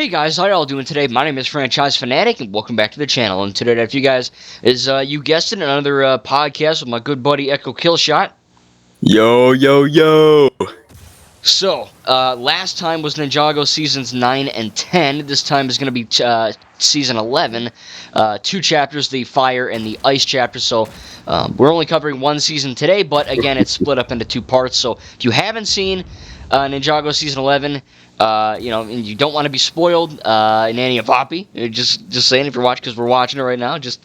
Hey guys, how y'all doing today? My name is Franchise Fanatic, and welcome back to the channel. And today, for you guys, is, you guessed it, another podcast with my good buddy Echo Killshot. Yo, yo, yo! So, last time was Ninjago Seasons 9 and 10. This time is going to be Season 11. Two chapters, the Fire and the Ice chapter. So, we're only covering one season today, but again, it's split up into two parts. So, if you haven't seen Ninjago Season 11, and you don't want to be spoiled in any of Poppy, just saying, if you're watching, because we're watching it right now, just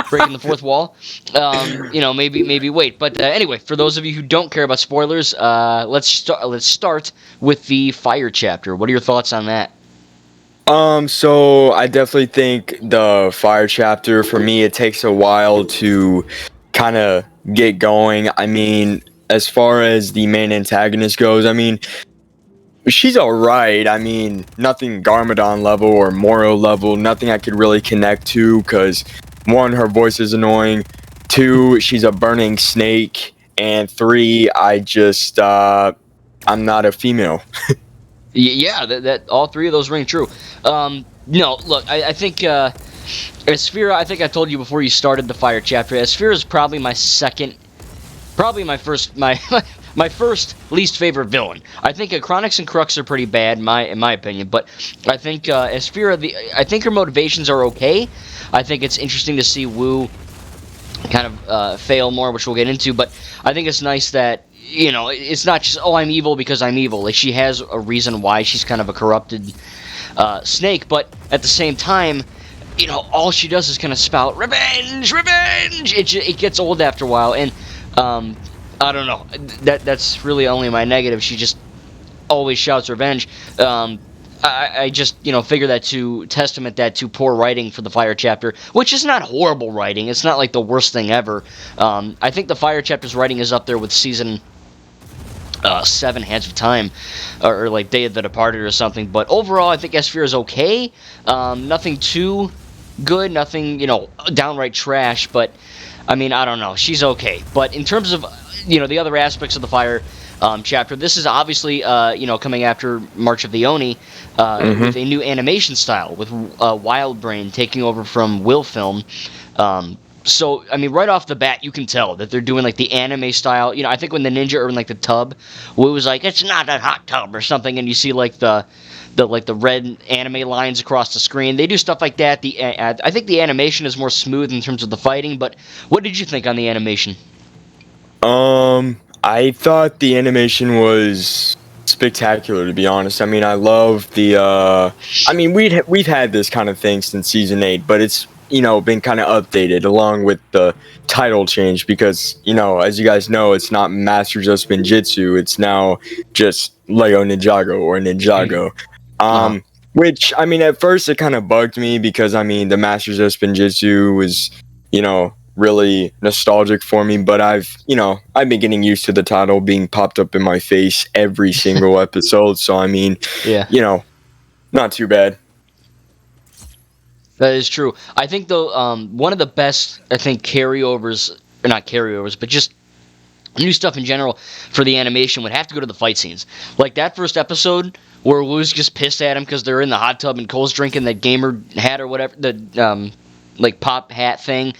breaking the fourth wall, maybe wait. But anyway, for those of you who don't care about spoilers, let's start with the Fire chapter. What are your thoughts on that? So I definitely think the Fire chapter, for me, it takes a while to kind of get going. I mean, as far as the main antagonist goes, I mean, she's alright. I mean, nothing Garmadon level or Moro level, nothing I could really connect to, because one, her voice is annoying, two, she's a burning snake, and three, I'm not a female. Yeah, that all three of those ring true. No, look, I think Asphira, I think I told you before you started the Fire chapter, Asphira is probably my first least favorite villain. I think Chronix and Crux are pretty bad, in my opinion, but I think Asphira, I think her motivations are okay. I think it's interesting to see Wu kind of fail more, which we'll get into, but I think it's nice that, it's not just, oh, I'm evil because I'm evil. Like, she has a reason why she's kind of a corrupted snake, but at the same time, all she does is kind of spout, revenge, revenge! It gets old after a while, and I don't know. That's really only my negative. She just always shouts revenge. I just, figure that to testament that to poor writing for the Fire chapter, which is not horrible writing. It's not like the worst thing ever. I think the Fire chapter's writing is up there with season 7 Hands of Time, or like Day of the Departed or something. But overall, I think Asphira is okay. Nothing too good, nothing, downright trash, but I mean, I don't know. She's okay. But in terms of, the other aspects of the Fire chapter, this is obviously, coming after March of the Oni with a new animation style, with Wild Brain taking over from Will Film. So, I mean, right off the bat, you can tell that they're doing, like, the anime style. I think when the ninja are in, like, the tub, Wu was like, it's not a hot tub or something, and you see, like, the red anime lines across the screen. They do stuff like that. I think the animation is more smooth in terms of the fighting, but what did you think on the animation? I thought the animation was spectacular, to be honest. I mean, I love the, I mean, we've had this kind of thing since Season 8, but it's, been kind of updated along with the title change because, as you guys know, it's not Masters of Spinjitzu, it's now just Lego Ninjago or Ninjago. Which, I mean, at first it kind of bugged me because, I mean, the Masters of Spinjitzu was, really nostalgic for me, but I've been getting used to the title being popped up in my face every single episode, so I mean, yeah, not too bad. That is true. I think, though, one of the best, I think, carryovers, or not carryovers, but just new stuff in general for the animation would have to go to the fight scenes. Like that first episode where Wu's just pissed at him because they're in the hot tub and Cole's drinking that gamer hat or whatever, the like pop hat thing.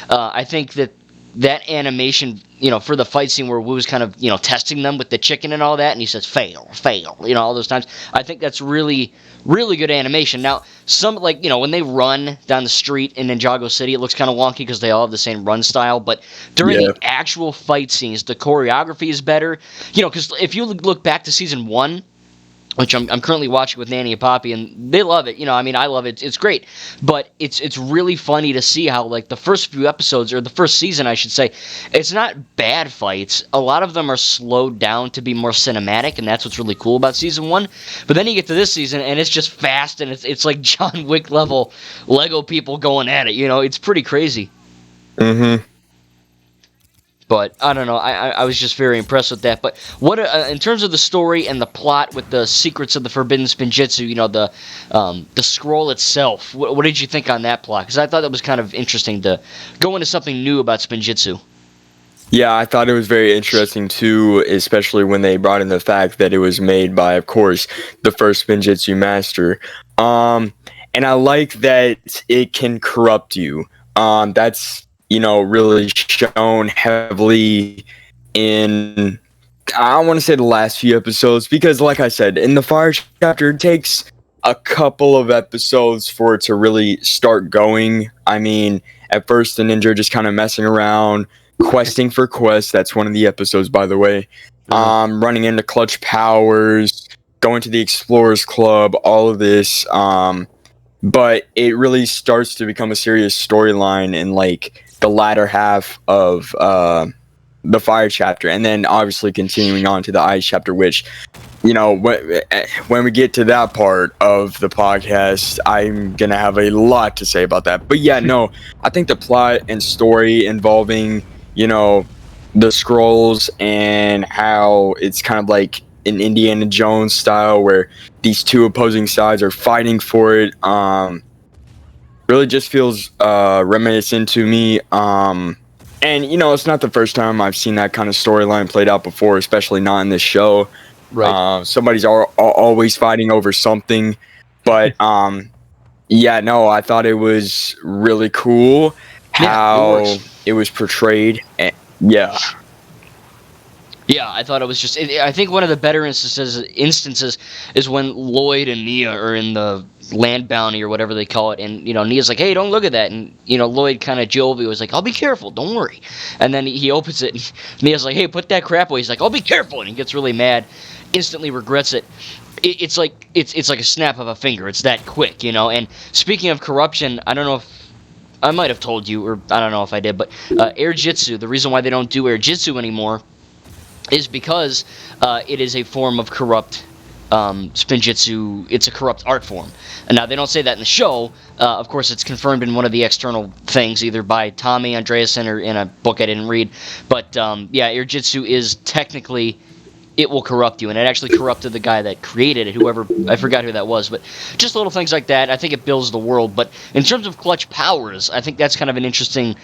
I think that animation, for the fight scene where Wu's kind of, testing them with the chicken and all that, and he says, fail, all those times. I think that's really, really good animation. Now, some, like, when they run down the street in Ninjago City, it looks kind of wonky because they all have the same run style, but during the actual fight scenes, the choreography is better. Because if you look back to Season 1, which I'm currently watching with Nanny and Poppy, and they love it. I mean, I love it. It's great. But it's really funny to see how, like, the first few episodes, or the first season, I should say, it's not bad fights. A lot of them are slowed down to be more cinematic, and that's what's really cool about Season 1. But then you get to this season, and it's just fast, and it's like John Wick level Lego people going at it. It's pretty crazy. Mm-hmm. But I don't know. I was just very impressed with that. But what in terms of the story and the plot with the secrets of the Forbidden Spinjitzu, the scroll itself. What did you think on that plot? Because I thought that was kind of interesting to go into something new about Spinjitzu. Yeah, I thought it was very interesting too, especially when they brought in the fact that it was made by, of course, the first Spinjitzu master. And I like that it can corrupt you. That's really shown heavily in, I want to say, the last few episodes, because like I said, in the fire chapter, it takes a couple of episodes for it to really start going. I mean, at first the ninja are just kind of messing around, questing for quests. That's one of the episodes, by the way. Running into clutch powers, going to the explorers club, all of this. But it really starts to become a serious storyline in like the latter half of the fire chapter, and then obviously continuing on to the ice chapter, which, when we get to that part of the podcast, I'm gonna have a lot to say about that. But yeah, no, I think the plot and story involving, the scrolls and how it's kind of like an Indiana Jones style where these two opposing sides are fighting for it, really just feels reminiscent to me. And it's not the first time I've seen that kind of storyline played out before, especially not in this show. Right. Somebody's always fighting over something. But yeah, no, I thought it was really cool how it was portrayed. Yeah. Yeah, I thought it was just. I think one of the better instances is when Lloyd and Nia are in the land bounty or whatever they call it, and Nia's like, "Hey, don't look at that," and Lloyd kind of jovial was like, "I'll be careful, don't worry," and then he opens it, and Nia's like, "Hey, put that crap away." He's like, "I'll be careful," and he gets really mad, instantly regrets it. It's like a snap of a finger. It's that quick, And speaking of corruption, I don't know if I might have told you, or I don't know if I did, but Air Jitsu. The reason why they don't do Air Jitsu anymore is because it is a form of corrupt spinjitzu. It's a corrupt art form. And now they don't say that in the show. Of course, it's confirmed in one of the external things, either by Tommy Andreasen or in a book I didn't read. But yeah, Air Jitsu is technically, it will corrupt you, and it actually corrupted the guy that created it, whoever, I forgot who that was, but just little things like that. I think it builds the world. But in terms of clutch powers, I think that's kind of an interesting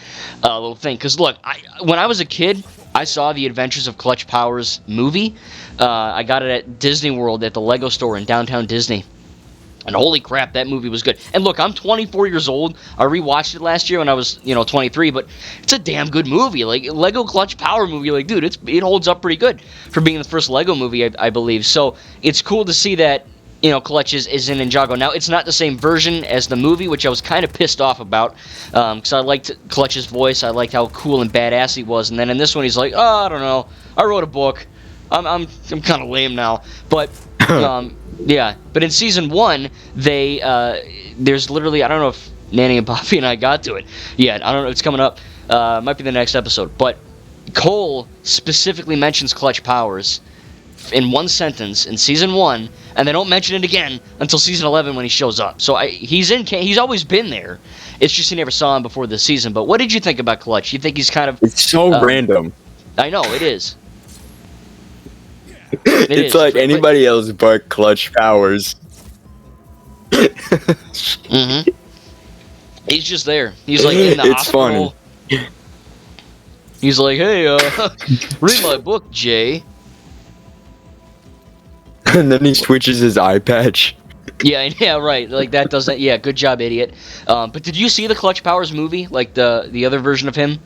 little thing, because look, when I was a kid, I saw the Adventures of Clutch Powers movie. I got it at Disney World at the Lego store in downtown Disney. And holy crap, that movie was good. And look, I'm 24 years old. I rewatched it last year when I was, 23, but it's a damn good movie. Like, Lego Clutch Power movie, like, dude, it holds up pretty good for being the first Lego movie, I believe. So it's cool to see that, Clutch is in Ninjago. Now, it's not the same version as the movie, which I was kind of pissed off about, because I liked Clutch's voice. I liked how cool and badass he was. And then in this one, he's like, oh, I don't know. I wrote a book. I'm kind of lame now. But yeah, but in season 1, there's literally, I don't know if Nanny and Bobby and I got to it yet. I don't know. It's coming up. Might be the next episode. But Cole specifically mentions Clutch Powers in one sentence in season 1, and they don't mention it again until season 11 when he shows up. So he's always been there. It's just you never saw him before this season. But what did you think about Clutch? You think he's kind of... It's so random. I know, it is. It's like anybody else but Clutch Powers. Mm-hmm. He's just there. He's like in the hospital. Funny. He's like, hey, read my book, Jay. And then he switches his eye patch. Yeah, right. Like that doesn't. Yeah, good job, idiot. But did you see the Clutch Powers movie? Like the other version of him?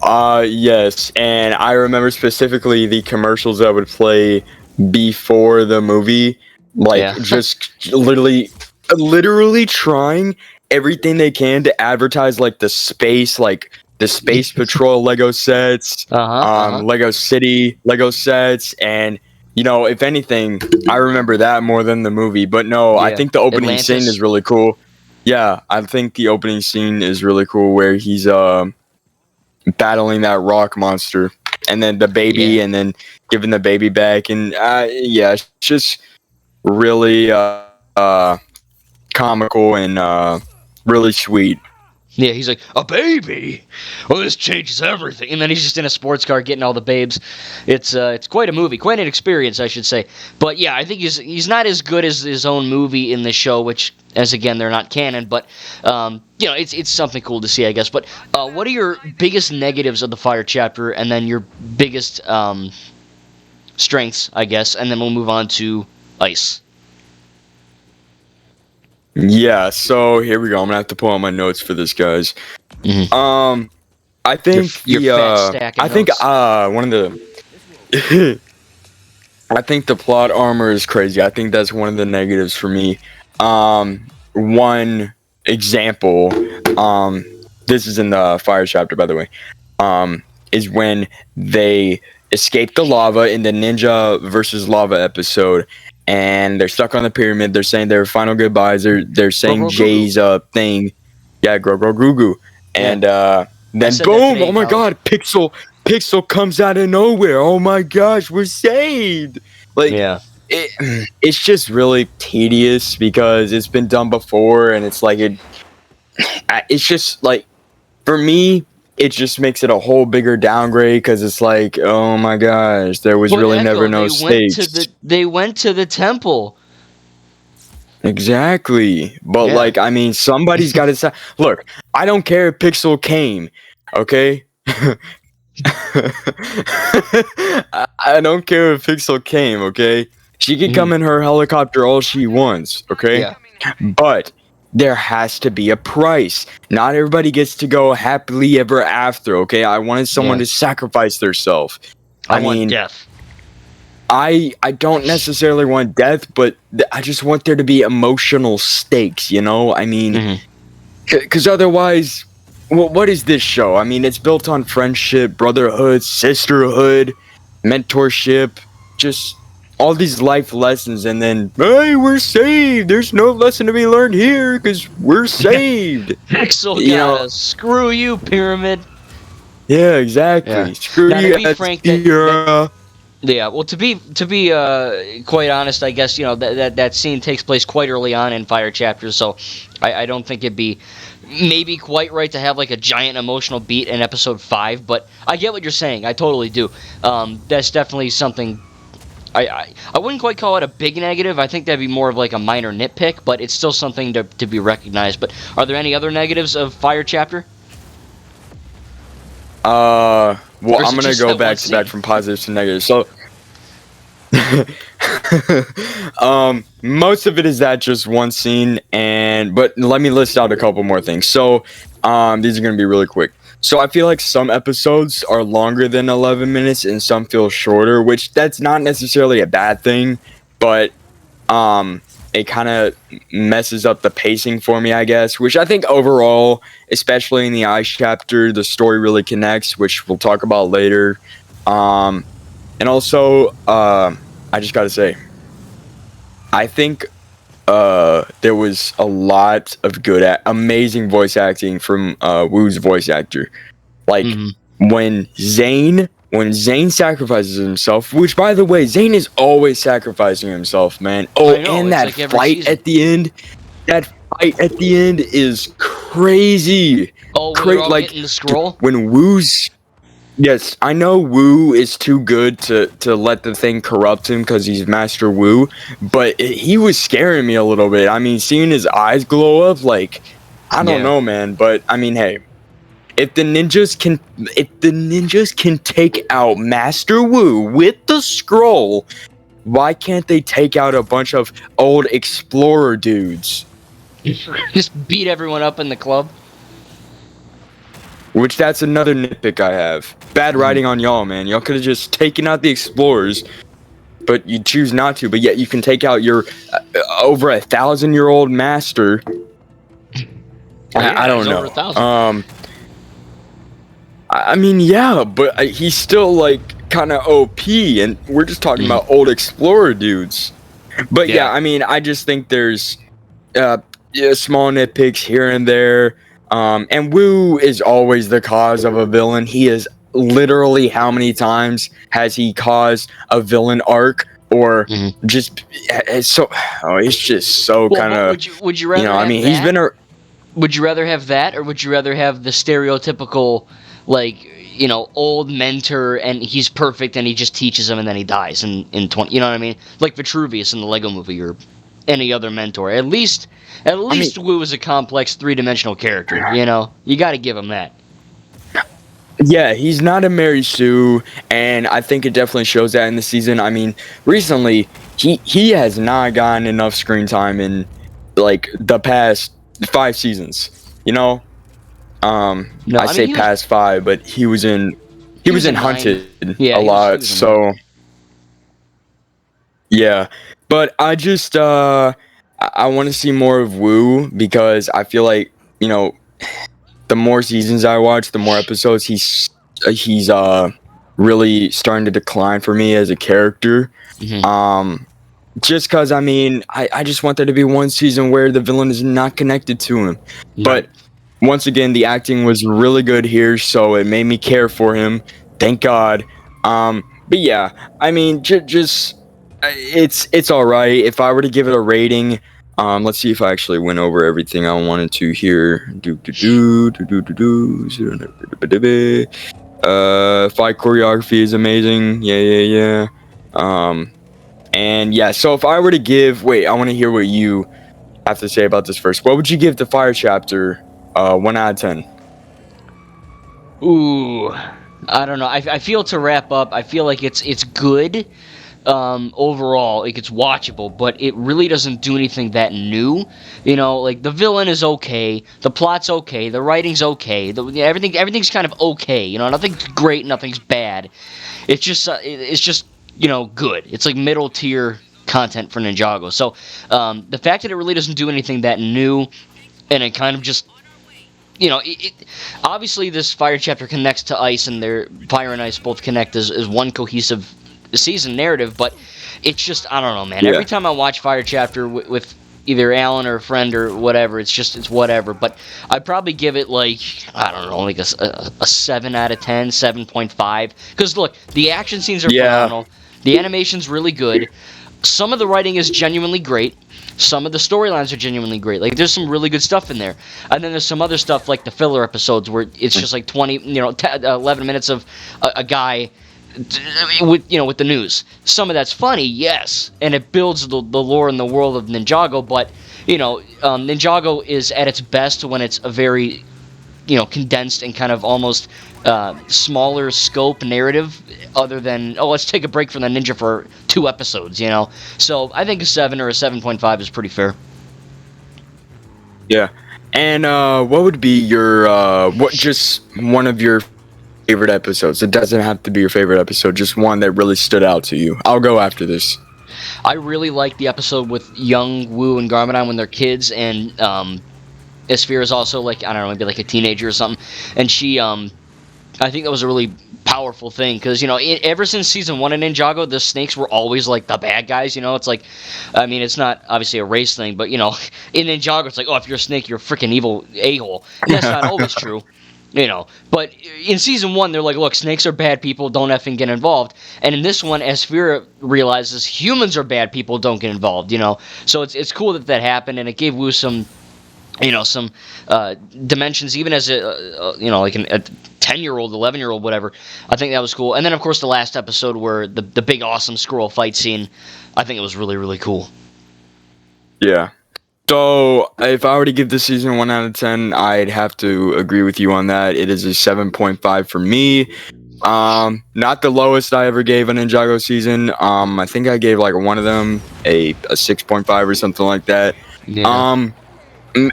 Yes, and I remember specifically the commercials that would play before the movie, like just literally trying everything they can to advertise like the space patrol Lego sets, Lego City Lego sets, and if anything, I remember that more than the movie. But no, I think the opening scene is really cool. Yeah, I think the opening scene is really cool where he's battling that rock monster, and then the baby, and then giving the baby back, and it's just really comical and really sweet. Yeah, he's like, a baby? Well, this changes everything. And then he's just in a sports car getting all the babes. It's quite a movie, quite an experience, I should say. But yeah, I think he's not as good as his own movie in the show, which, as again, they're not canon. But it's something cool to see, I guess. But what are your biggest negatives of the Fire chapter, and then your biggest strengths, I guess, and then we'll move on to Ice. Yeah, so here we go. I'm gonna have to pull out my notes for this, guys. Mhm. I think Your fat stack of I think notes. one of the I think the plot armor is crazy. I think that's one of the negatives for me. One example, this is in the fire chapter, by the way, is when they escape the lava in the Ninja versus Lava episode, and they're stuck on the pyramid. They're saying their final goodbyes. They're saying Grow, grow, goo, Jay's thing, yeah, grow, grow, goo, goo, Yeah. and I then said that boom! today Oh in my college. God, Pixel comes out of nowhere. Oh my gosh, we're saved! Like Yeah. it's just really tedious because it's been done before, and it's like it's just like for me, it just makes it a whole bigger downgrade because it's like, oh my gosh, there was But really never Echo, no stakes. they went to the temple. Exactly, but Yeah. like I mean, somebody's got to say, look, I don't care if Pixel came, okay. I don't care if Pixel came, okay? She can come in her helicopter all she wants, okay? Yeah. But there has to be a price. Not everybody gets to go happily ever after, okay? I wanted someone Yeah. to sacrifice themselves. I I want mean, death. I don't necessarily want death, but I just want there to be emotional stakes, you know? I mean, Mhm. because otherwise, what is this show? I mean, it's built on friendship, brotherhood, sisterhood, mentorship, just all these life lessons, and then, hey, we're saved. There's no lesson to be learned here because we're saved. Pixel You got know, us. Screw you, Pyramid. yeah, exactly. Yeah. Screw Now, to you, be frank, Sierra. yeah. Well, to be quite honest, I guess that scene takes place quite early on in Fire chapters, so I don't think it'd be maybe quite right to have like a giant emotional beat in episode 5. But I get what you're saying. I totally do. That's definitely something. I wouldn't quite call it a big negative. I think that'd be more of like a minor nitpick, but it's still something to be recognized. But are there any other negatives of Fire chapter? Well, Or is I'm it gonna just go that one back to back scene? from positives to negatives. So, most of it is that just one scene, but let me list out a couple more things. So, these are gonna be really quick. So I feel like some episodes are longer than 11 minutes and some feel shorter, which that's not necessarily a bad thing, but it kind of messes up the pacing for me, I guess, which I think overall, especially in the Ice chapter, the story really connects, which we'll talk about later. And also, I just gotta say, I think there was a lot of amazing voice acting from Woo's voice actor. Like when Zane sacrifices himself, which by the way, Zane is always sacrificing himself, man. Oh, I know, and it's that like every fight season. at the end, is crazy. Oh, when they're all getting the scroll? When Woo's Yes, I know Wu is too good to let the thing corrupt him because he's Master Wu, but he was scaring me a little bit. I mean, seeing his eyes glow up, like, I don't know, man. But I mean, hey, if the ninjas can take out Master Wu with the scroll, why can't they take out a bunch of old explorer dudes? Just beat everyone up in the club. Which that's another nitpick I have. Bad writing on y'all, man. Y'all could have just taken out the explorers, but you choose not to. But yet you can take out your over 1,000-year-old master. I don't know. I mean, yeah, but he's still like kind of OP, and we're just talking about old explorer dudes. But yeah, I mean, I just think there's small nitpicks here and there. And Wu is always the cause of a villain. He is literally how many times has he caused a villain arc or just it's just so kind of would you rather I mean have he's that? been a Would you rather have that, or would you rather have the stereotypical like old mentor and he's perfect and he just teaches him and then he dies in 20, you know what I mean, like Vitruvius in the Lego movie or any other mentor? At least Wu is a complex three-dimensional character, you got to give him that. Yeah, he's not a Mary Sue, and I think it definitely shows that in the season. I mean, recently he has not gotten enough screen time in like the past 5 seasons. You know, No, I I mean say he was past 5, but he was in in 9. Hunted Yeah, a he lot. was in 9. So yeah, but I just I want to see more of Wu because I feel like, you know, the more seasons I watch, the more episodes he's really starting to decline for me as a character. Mhm. Just because, I mean, I just want there to be one season where the villain is not connected to him. Right. But once again, the acting was really good here, so it made me care for him. Thank God. But yeah, I mean, just it's all right. If I were to give it a rating, let's see if I actually went over everything I wanted to here. Fight choreography is amazing. Yeah. And yeah, so if I were to give, wait, I want to hear what you have to say about this first. What would you give the fire chapter? 1 out of 10. Ooh, I don't know. I feel to wrap up, I feel like it's good. Overall, like it's watchable, but it really doesn't do anything that new. You know, like the villain is okay, the plot's okay, the writing's okay, everything's kind of okay. You know, nothing's great, nothing's bad. It's just good. It's like middle tier content for Ninjago. So the fact that it really doesn't do anything that new, and it kind of just obviously this fire chapter connects to ice, and their fire and ice both connect as one cohesive season narrative, but it's just, I don't know, man. Yeah. Every time I watch fire chapter with either Alan or a friend or whatever, it's whatever. But I'd probably give it like, I don't know, like a 7 out of 10, 7.5. Because look, the action scenes are phenomenal, the animation's really good, some of the writing is genuinely great, some of the storylines are genuinely great. Like, there's some really good stuff in there. And then there's some other stuff like the filler episodes where it's just like 11 minutes of a guy with the news. Some of that's funny, yes, and it builds the lore and the world of Ninjago. But Ninjago is at its best when it's a very condensed and kind of almost smaller scope narrative. Other than let's take a break from the ninja for 2 episodes. So I think a 7 or a 7.5 is pretty fair. Yeah. And what would be your just one of your favorite episodes? It doesn't have to be your favorite episode, just one that really stood out to you. I'll go after this. I really like the episode with young Wu and Garmadon when they're kids, and Isphira is also like, I don't know, maybe like a teenager or something, and she I think that was a really powerful thing, because ever since season 1 of Ninjago, the snakes were always like the bad guys. It's like, I mean, it's not obviously a race thing, but in Ninjago it's like, oh, if you're a snake, you're a freaking evil a-hole, and that's not always true. But in season 1, they're like, look, snakes are bad people, don't effing get involved. And in this one, Asphira realizes humans are bad people, don't get involved. So it's cool that happened, and it gave Wu some dimensions, even as a 10-year-old, 11-year-old, whatever. I think that was cool. And then, of course, the last episode where the big awesome squirrel fight scene, I think it was really, really cool. Yeah. So, if I were to give this season 1 out of 10, I'd have to agree with you on that. It is a 7.5 for me. Not the lowest I ever gave a Ninjago season. I think I gave like one of them a 6.5 or something like that. Yeah.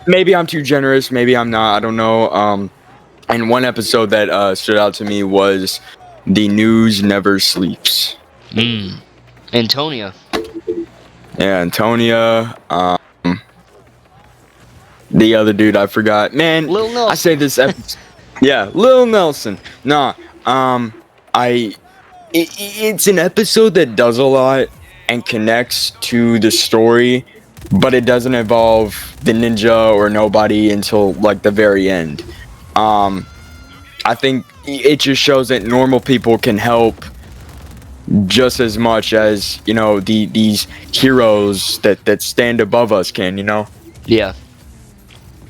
Maybe I'm too generous. Maybe I'm not. I don't know. And one episode that stood out to me was The News Never Sleeps. Antonia. Yeah, Antonia. The other dude, I forgot. Man, Lil Nelson. I say this episode. Yeah, Lil Nelson. Nah, it's an episode that does a lot and connects to the story, but it doesn't involve the ninja or nobody until like the very end. I think it just shows that normal people can help just as much as these heroes that stand above us can. Yeah.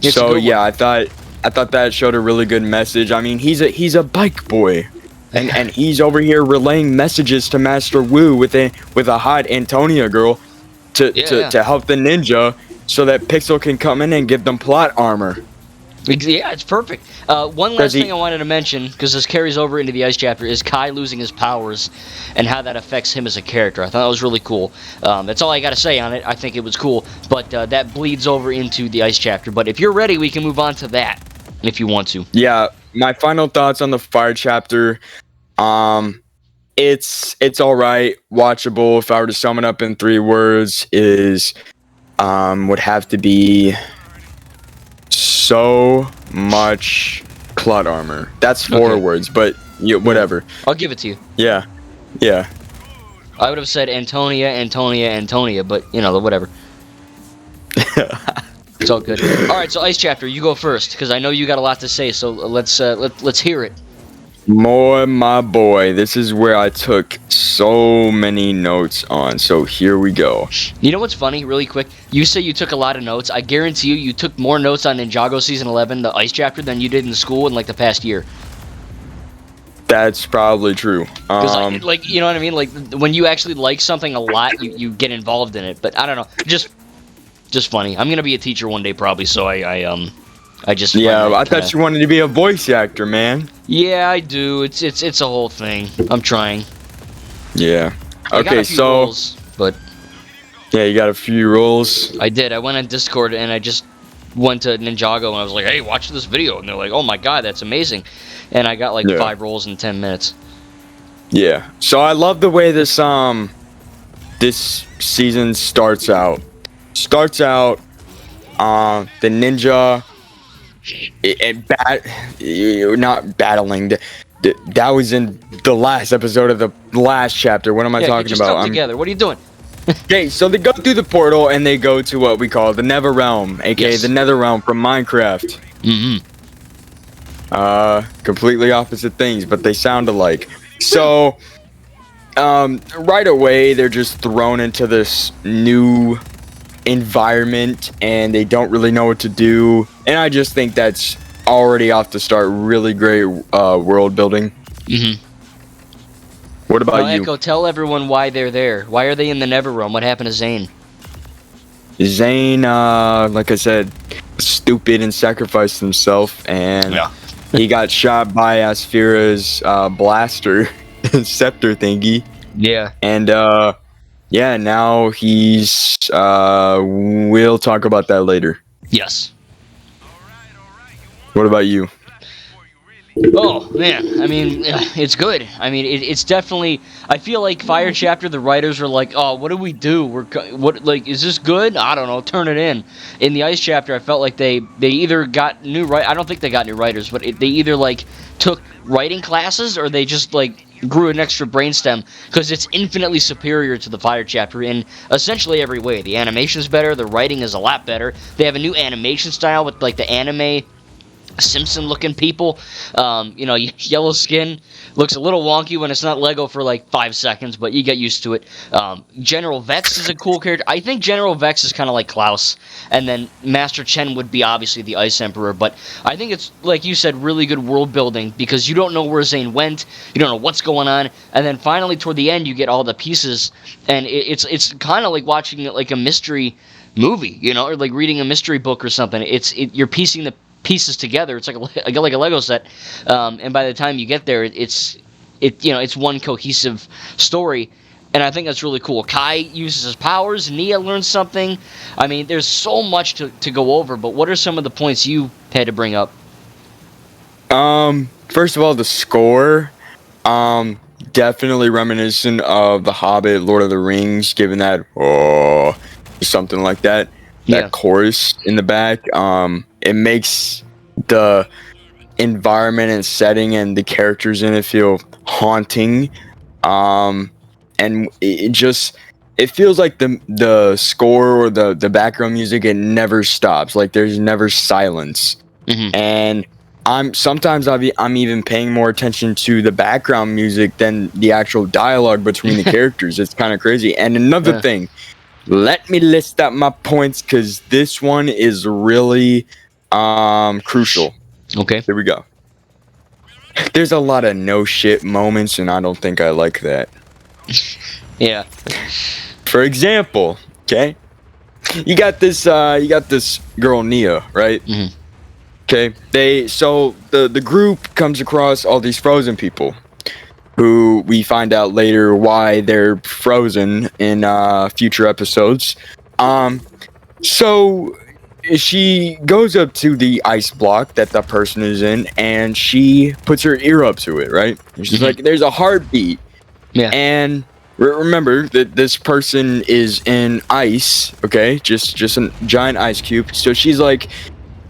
It's So a good yeah, one. I thought that showed a really good message. I mean, he's a bike boy, and he's over here relaying messages to Master Wu with a hot Antonia girl to help the ninja so that Pixel can come in and give them plot armor. Yeah, it's perfect. One last thing I wanted to mention, because this carries over into the Ice chapter, is Kai losing his powers and how that affects him as a character. I thought that was really cool. That's all I got to say on it. I think it was cool, but that bleeds over into the Ice chapter. But if you're ready, we can move on to that, if you want to. Yeah, my final thoughts on the Fire chapter. It's all right, watchable. If I were to sum it up in 3 words, is would have to be so much clut armor. That's 4 words, but whatever. I'll give it to you. Yeah. I would have said Antonia, but whatever. It's all good. All right, so Ice chapter, you go first, because I know you got a lot to say. So let's hear it. More, my boy. This is where I took so many notes on. So here we go. You know what's funny, really quick? You say you took a lot of notes. I guarantee you took more notes on Ninjago Season 11, the Ice chapter, than you did in school in, like, the past year. That's probably true. Like, you know what I mean? Like, when you actually like something a lot, you get involved in it. But I don't know. Just funny. I'm going to be a teacher one day, probably, so I just... Yeah, I thought you wanted to be a voice actor, man. Yeah, I do. It's a whole thing. I'm trying. Yeah. I got a few roles, but yeah, you got a few roles. I did. I went on Discord and I just went to Ninjago and I was like, "Hey, watch this video," and they're like, "Oh my god, that's amazing!" And I got like 5 roles in 10 minutes. Yeah. So I love the way this season starts out. The ninja. Not battling. That was in the last episode of the last chapter. What am I talking about? Together. What are you doing? Okay, so they go through the portal and they go to what we call the Nether Realm, aka the Nether Realm from Minecraft. Completely opposite things, but they sound alike. So, right away they're just thrown into this new environment and they don't really know what to do, and I just think that's already off the start really great world building. What about you? Echo, tell everyone why they're there. Why are they in the Nether Realm? What happened to Zane? Zane, like I said, stupid and sacrificed himself, and he got shot by Asphira's blaster scepter thingy. Yeah. And yeah, now he's we'll talk about that later. Yes. What about you? Oh man, I mean, it's good. I mean, it's definitely. I feel like Fire Chapter, the writers were like, "Oh, what do we do? Is this good? I don't know. Turn it in." In the Ice Chapter, I felt like they either got new I don't think they got new writers, but they either like took writing classes or they just like grew an extra brainstem, because it's infinitely superior to the Fire Chapter in essentially every way. The animation's better, the writing is a lot better. They have a new animation style with like the anime Simpson-looking people. Yellow skin looks a little wonky when it's not Lego for like 5 seconds, but you get used to it. General Vex is a cool character. I think General Vex is kind of like Klaus, and then Master Chen would be obviously the Ice Emperor, but I think it's, like you said, really good world building, because you don't know where Zane went, you don't know what's going on, and then finally toward the end you get all the pieces, and it's kind of like watching like a mystery movie, or like reading a mystery book or something. You're piecing the pieces together. It's like a Lego set, and by the time you get there, it's one cohesive story, and I think that's really cool. Kai uses his powers. Nia learns something. I mean, there's so much to go over, but what are some of the points you had to bring up? First of all, the score, definitely reminiscent of The Hobbit, Lord of the Rings, given that something like that. That chorus in the back, it makes the environment and setting and the characters in it feel haunting, and it feels like the score or the background music, it never stops. Like there's never silence. And I'm even paying more attention to the background music than the actual dialogue between the characters. It's kind of crazy. And another thing, let me list out my points, because this one is really crucial. Okay. Here we go. There's a lot of no shit moments, and I don't think I like that. Yeah. For example, okay, you got this girl Nia, right? Okay, the group comes across all these frozen people, who we find out later why they're frozen in future episodes. So she goes up to the ice block that the person is in, and she puts her ear up to it, right? And she's like, "There's a heartbeat." Yeah. And remember that this person is in ice, okay? Just a giant ice cube. So she's like,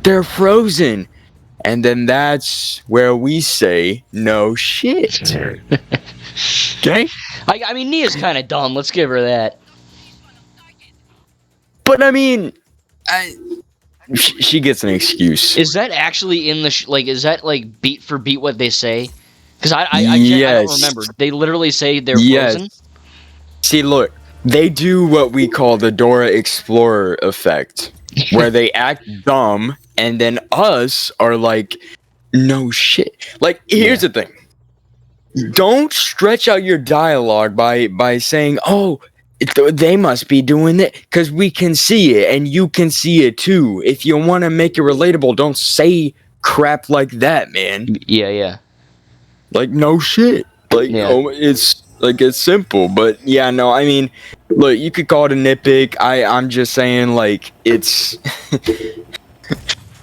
"They're frozen." And then that's where we say, "No shit." Okay? I mean, Nia's kind of dumb. Let's give her that. But I mean, she gets an excuse. Is that actually in the like? Is that like beat for beat what they say? Because I Yes. don't remember. They literally say they're Yes. frozen. See, look, they do what we call the Dora Explorer effect, where they act dumb, and then us are like, "No shit." Like, here's the thing. Don't stretch out your dialogue by saying, "Oh, they must be doing it," because we can see it, and you can see it too. If you want to make it relatable, don't say crap like that, man. Yeah. Like, no shit. Like, it's like, it's simple. But yeah, no, I mean, look, you could call it a nitpick. I'm just saying, like, it's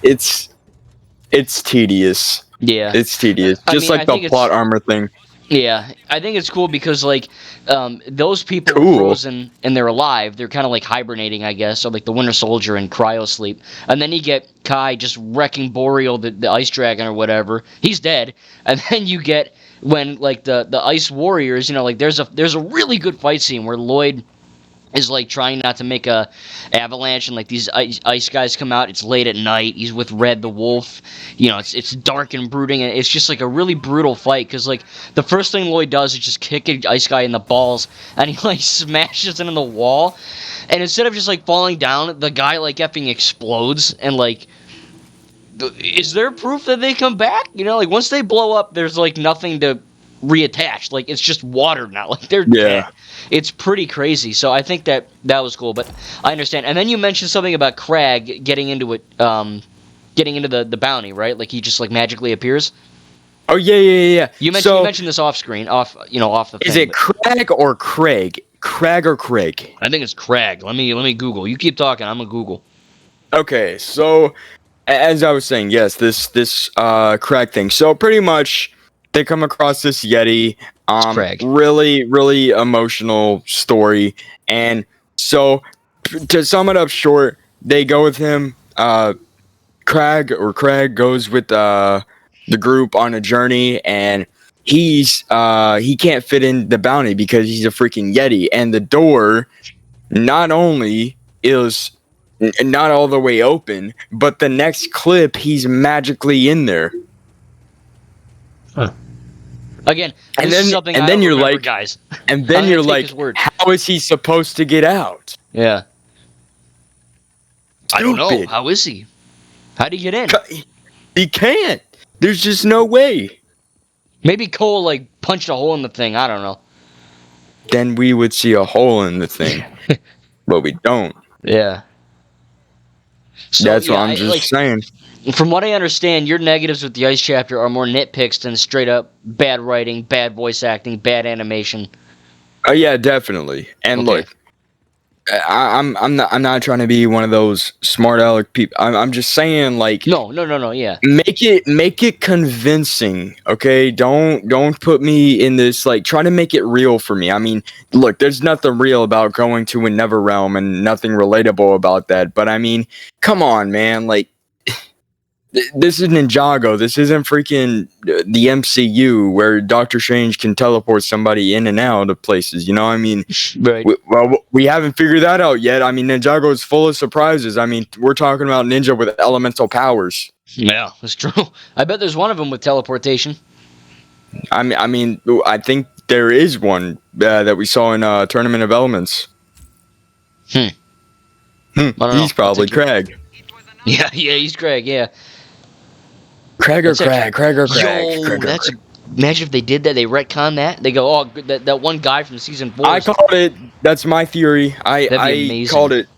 it's tedious. Yeah. It's tedious. Just like the plot armor thing. Yeah, I think it's cool because, like, those people are frozen and they're alive. They're kind of like hibernating, I guess. So, like, the Winter Soldier and cryo sleep. And then you get Kai just wrecking Boreal, the ice dragon or whatever. He's dead. And then you get when, like, the Ice Warriors, you know, like, there's a really good fight scene where Lloyd is like trying not to make a avalanche, and like these ice guys come out. It's late at night. He's with Red the wolf. You know, it's dark and brooding, and it's just like a really brutal fight because like the first thing Lloyd does is just kick an ice guy in the balls, and he like smashes it in the wall, and instead of just like falling down, the guy like effing explodes, and like, is there proof that they come back? You know, like once they blow up, there's like nothing to reattach. Like it's just water now. Like they're dead. It's pretty crazy. So I think that was cool, but I understand. And then you mentioned something about Crag getting into it, getting into the bounty, right? Like he just like magically appears. Oh yeah. You mentioned this off screen, off the thing. Is it Crag or Craig? Crag or Craig? I think it's Crag. Let me Google. You keep talking. I'm gonna Google. Okay, so as I was saying, yes, this Crag thing. So pretty much, they come across this Yeti. Really, really emotional story. And so, to sum it up short, they go with him. Craig goes with the group on a journey, and he can't fit in the bounty because he's a freaking Yeti. And the door not only is not all the way open, but the next clip he's magically in there. Huh. Again, and then you're like, guys. And then you're like, how is he supposed to get out? Yeah. Stupid. I don't know. How is he? How'd he get in? He can't. There's just no way. Maybe Cole like punched a hole in the thing. I don't know. Then we would see a hole in the thing, but we don't. Yeah. So, that's what I'm just saying. From what I understand, your negatives with the Ice chapter are more nitpicks than straight up bad writing, bad voice acting, bad animation. Oh yeah, definitely. And look, I'm not trying to be one of those smart aleck people. I'm just saying, like, no, yeah. Make it convincing, okay? Don't put me in this, like, try to make it real for me. I mean, look, there's nothing real about going to a Never Realm and nothing relatable about that. But I mean, come on, man, like. This is Ninjago. This isn't freaking the MCU where Doctor Strange can teleport somebody in and out of places. You know, I mean, right. We haven't figured that out yet. I mean, Ninjago is full of surprises. I mean, we're talking about ninja with elemental powers. Yeah, that's true. I bet there's one of them with teleportation. I mean, I think there is one that we saw in Tournament of Elements. He's probably Craig. Yeah, he's Craig. Yeah. Craig or Craig. Imagine if they did that. They retcon that. They go, that one guy from season 4. I called it. That's my theory. I called it.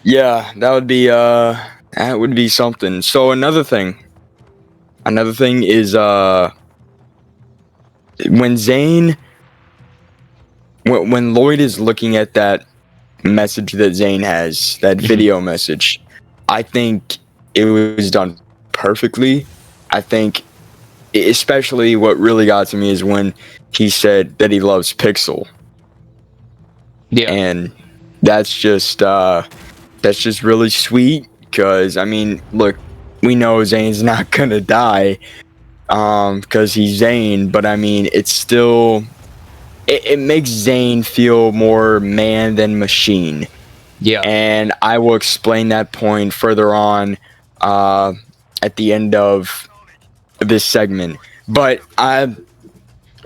Yeah, that would be something. So another thing, another thing is when Zane, when Lloyd is looking at that message that Zane has, that video message, I think it was done perfectly. I think, especially what really got to me is when he said that he loves Pixel. Yeah. And that's just really sweet, because I mean, look, we know Zane's not gonna die because he's Zane, but I mean, it's still, it makes Zane feel more man than machine. Yeah. And I will explain that point further on at the end of this segment. But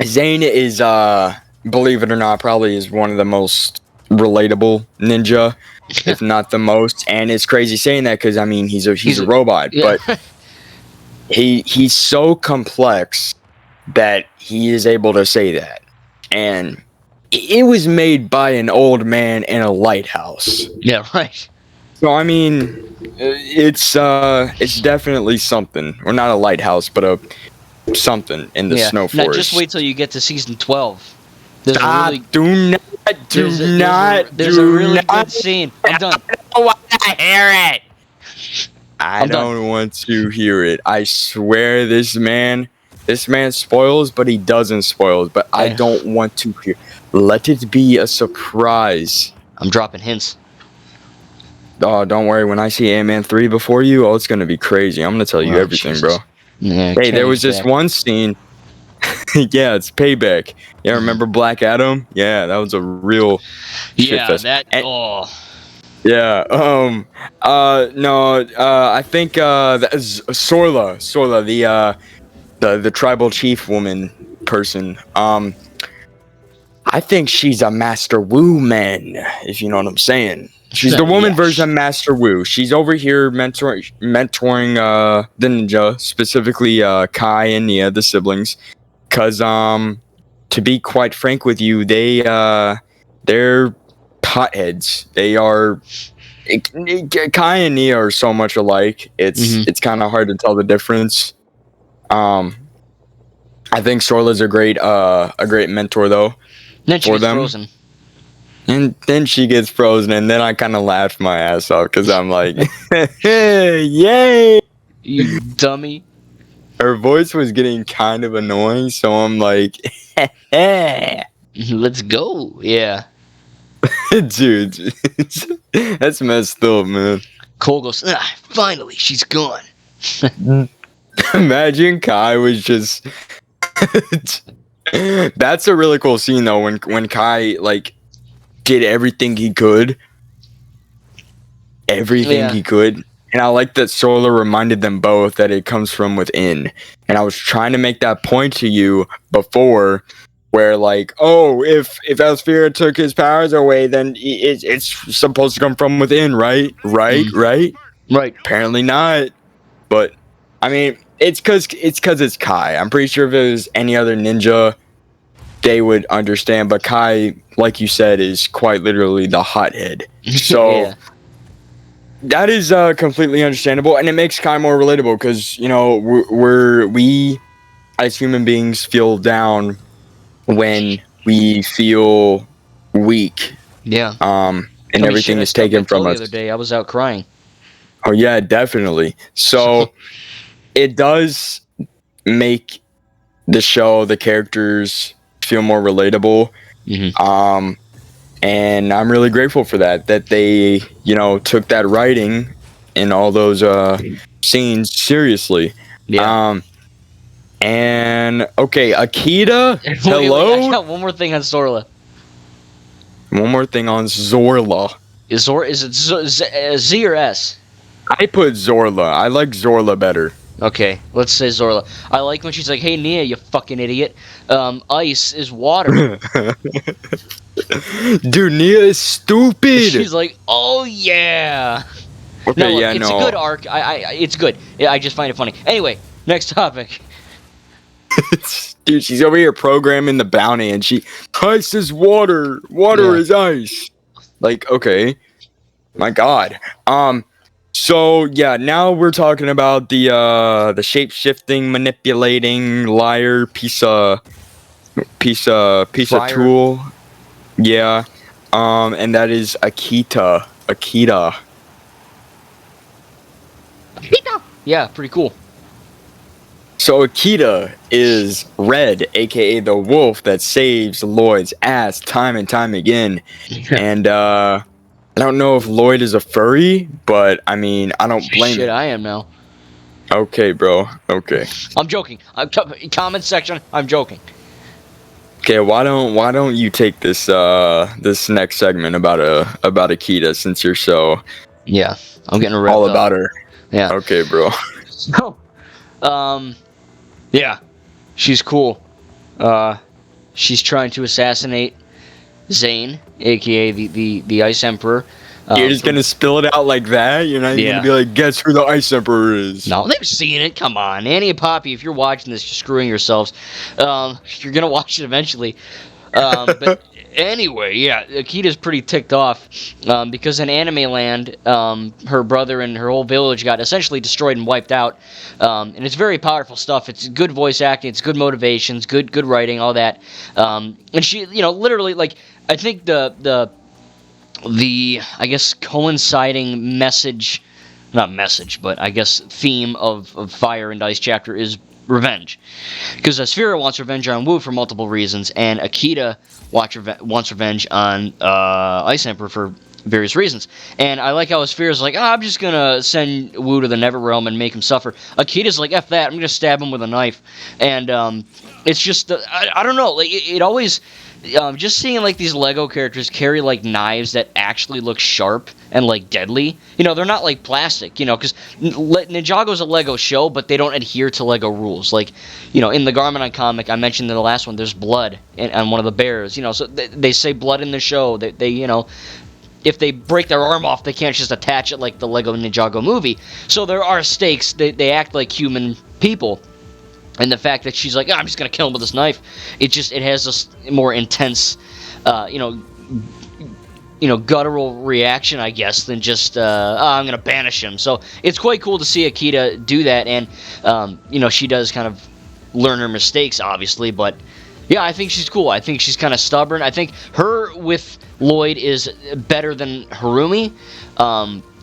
Zane is, believe it or not, probably is one of the most relatable ninja, if not the most. And it's crazy saying that because I mean he's a robot, yeah. but he's so complex that he is able to say that. And it was made by an old man in a lighthouse. Yeah, right. So I mean, it's definitely something. Or not a lighthouse, but a something in the snow forest. Now just wait till you get to season 12. There's There's a really good scene. I'm done. I don't want to hear it. I don't want to hear it. I swear this man spoils, but he doesn't spoil. But I don't want to hear. Let it be a surprise. I'm dropping hints. Oh, don't worry. When I see Ant-Man 3 before you, it's going to be crazy. I'm going to tell you everything, Jesus. bro. Yeah, hey, there was this one scene. Yeah, it's payback. Yeah, remember Black Adam? Yeah, that was a real shitfest. Yeah. I think that's Sorla, the tribal chief woman person. I think she's a Master Wu man, if you know what I'm saying. She's the woman version of Master Wu. She's over here mentoring the ninja, specifically Kai and Nia, the siblings. Cause to be quite frank with you, they're potheads. They are. Kai and Nia are so much alike. It's kind of hard to tell the difference. I think Sorla's a great mentor though. Then she gets frozen. And then she gets frozen, and then I kind of laughed my ass off because I'm like, yay! You dummy. Her voice was getting kind of annoying, so I'm like, let's go. Yeah. Dude, that's messed up, man. Cole goes, finally, she's gone. Imagine Kai was just... That's a really cool scene, though, when Kai, like, did everything he could. He could. And I like that Solar reminded them both that it comes from within. And I was trying to make that point to you before, where like, oh, if Elspira took his powers away, then it's supposed to come from within, right? Right? Apparently not. But I mean, it's because it's Kai. I'm pretty sure if it was any other ninja, they would understand. But Kai, like you said, is quite literally the hothead. So that is completely understandable, and it makes Kai more relatable because you know we as human beings feel down when we feel weak. Yeah. And everything is taken from us. The other day, I was out crying. Oh yeah, definitely. So it does make the show, the characters feel more relatable. And I'm really grateful for that they, you know, took that writing and all those scenes seriously. Yeah. And okay, Akita, hello. Wait, I got one more thing on Zorla. One more thing on Zorla. Is it Z or S? I put Zorla. I like Zorla better. Okay, let's say Zorla. I like when she's like, "Hey Nia, you fucking idiot. Ice is water." Dude, Nia is stupid. She's like, "Oh yeah." Okay, no, look, it's a good arc. It's good. I just find it funny. Anyway, next topic. Dude, she's over here programming the bounty, and ice is water. Water is ice. Like, okay, my God. So yeah, now we're talking about the shape shifting, manipulating liar piece of Friar. tool. Yeah. And that is Akita. Akita. Yeah, pretty cool. So Akita is Red, aka the wolf that saves Lloyd's ass time and time again. And I don't know if Lloyd is a furry, but I mean, I don't blame Shit, him. I am now. Okay, bro. Okay. I'm joking. Comment section. I'm joking. Okay, why don't you take this next segment about Akita, since you're so Yeah, I'm getting all revved up. about her. Yeah. Okay, bro. So, yeah, she's cool. She's trying to assassinate Zane, aka the Ice Emperor. You're just gonna spill it out like that? You're not even Yeah. gonna be like, guess who the Ice Emperor is? No, they've seen it. Come on, Annie and Poppy. If you're watching this, you're screwing yourselves. You're gonna watch it eventually. But anyway, yeah, Akita's pretty ticked off because in Anime Land, her brother and her whole village got essentially destroyed and wiped out. And it's very powerful stuff. It's good voice acting, it's good motivations, good writing, all that. And she, literally, like, I think the I guess coinciding message, not message, but I guess theme of Fire and Ice chapter is revenge, because Sphera wants revenge on Wu for multiple reasons, and Akita wants revenge on Ice Emperor for various reasons. And I like how Sphera's like, I'm just gonna send Wu to the Netherrealm and make him suffer. Akita's like, F that, I'm gonna stab him with a knife. And it's just, I don't know, like, it always, just seeing like these Lego characters carry like knives that actually look sharp and like deadly. They're not like plastic. Because Ninjago's a Lego show, but they don't adhere to Lego rules. Like, in the Garmadon comic I mentioned in the last one, there's blood on one of the bears. So they say blood in the show. They if they break their arm off, they can't just attach it like the Lego Ninjago movie. So there are stakes. They act like human people. And the fact that she's like, I'm just gonna kill him with this knife, it has this more intense, guttural reaction, I guess, than just, I'm gonna banish him. So it's quite cool to see Akita do that, and she does kind of learn her mistakes, obviously, but yeah, I think she's cool. I think she's kind of stubborn. I think her with Lloyd is better than Harumi.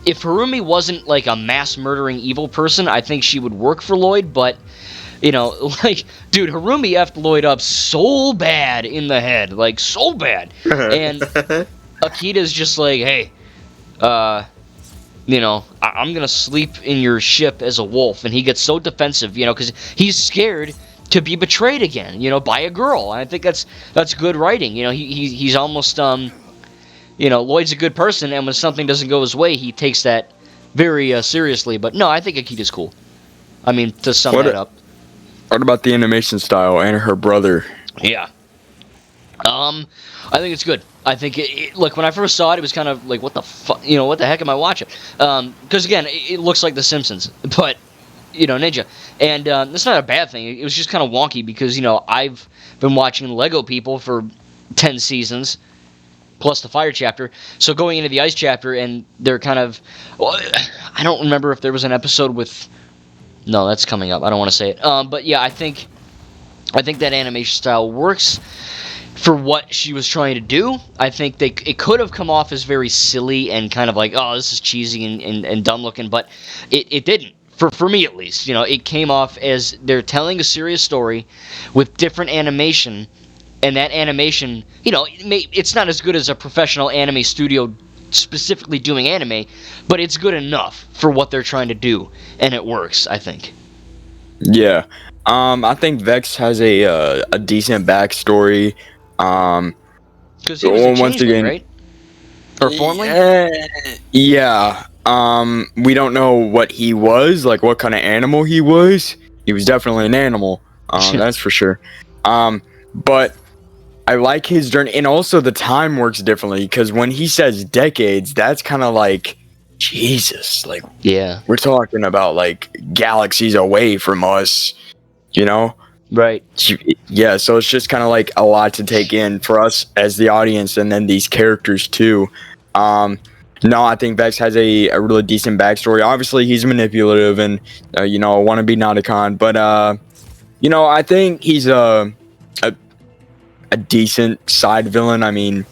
If Harumi wasn't like a mass murdering evil person, I think she would work for Lloyd, but like, dude, Harumi effed Lloyd up so bad in the head, like, so bad. And Akita's just like, hey, I'm gonna sleep in your ship as a wolf. And he gets so defensive, because he's scared to be betrayed again, by a girl. And I think that's good writing. He's almost, Lloyd's a good person, and when something doesn't go his way, he takes that very seriously. But no, I think Akita's cool. I mean, to sum that up. What about the animation style and her brother? Yeah. I think it's good. I think look, when I first saw it, it was kind of like, what the fuck, what the heck am I watching? Because again, it looks like The Simpsons, but Ninja, and that's not a bad thing. It was just kind of wonky because I've been watching Lego People for 10 seasons, plus the Fire chapter. So going into the Ice chapter, and they're kind of, well, I don't remember if there was an episode with. No, that's coming up. I don't want to say it. But yeah, I think that animation style works for what she was trying to do. I think it could have come off as very silly and kind of like, oh, this is cheesy and dumb looking, but it didn't. For me, at least. It came off as they're telling a serious story with different animation, and that animation, it's not as good as a professional anime studio specifically doing anime, but it's good enough for what they're trying to do, and it works, I think. Yeah. I think Vex has a decent backstory. Because he was a changeling, right? Or formling? Yeah. We don't know what he was, like what kind of animal he was. He was definitely an animal. That's for sure. But I like his journey, and also the time works differently, because when he says decades, that's kind of like, Jesus, like, yeah, we're talking about like galaxies away from us, right? Yeah, so it's just kind of like a lot to take in for us as the audience, and then these characters too. And No, I think Vex has a really decent backstory. Obviously, he's manipulative and want to be Nauticon, but I think he's a decent side villain. I mean,